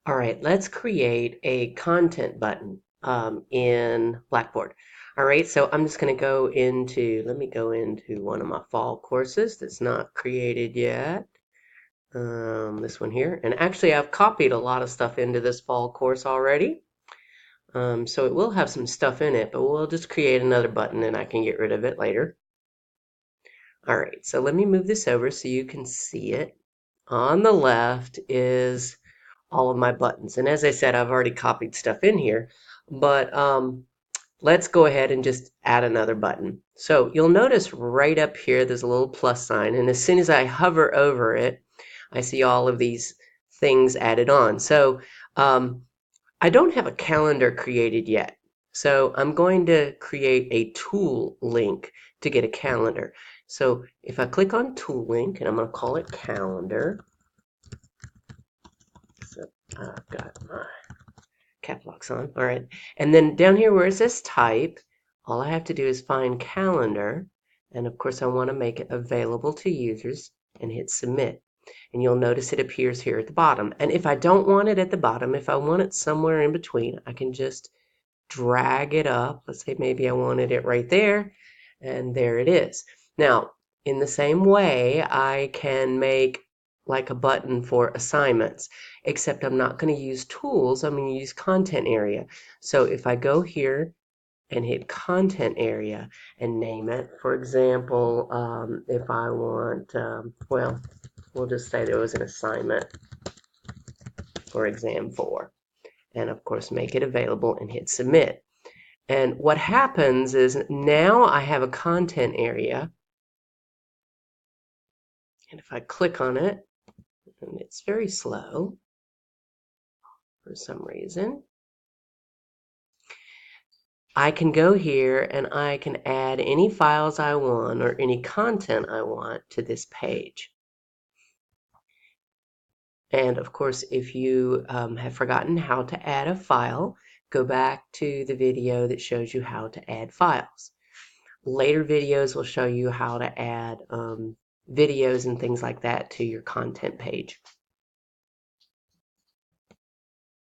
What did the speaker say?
All right, let's create a content button in Blackboard. All right, so I'm just going to let me go into one of my fall courses that's not created yet. This one here. And actually, I've copied a lot of stuff into this fall course already. So it will have some stuff in it, but we'll just create another button and I can get rid of it later. All right, so let me move this over so you can see it. On the left is all of my buttons. And as I said, I've already copied stuff in here, but let's go ahead and just add another button. So you'll notice right up here, there's a little plus sign. And as soon as I hover over it, I see all of these things added on. So I don't have a calendar created yet. So I'm going to create a tool link to get a calendar. So if I click on tool link, and I'm going to call it calendar. So I've got my cap locks on. All right. And then down here where it says type, all I have to do is find calendar. And of course, I want to make it available to users and hit submit. And you'll notice it appears here at the bottom. And if I don't want it at the bottom, if I want it somewhere in between, I can just drag it up. Let's say maybe I wanted it right there. And there it is. Now, in the same way, I can make like a button for assignments, except I'm not going to use tools, I'm going to use content area. So if I go here and hit content area and name it, for example, if I want, well, we'll just say there was an assignment for exam 4, and of course make it available and hit submit. And what happens is now I have a content area, and if I click on it, and it's very slow for some reason, I can go here and I can add any files I want or any content I want to this page. And of course, if you have forgotten how to add a file, go back to the video that shows you how to add files. Later videos will show you how to add videos and things like that to your content page.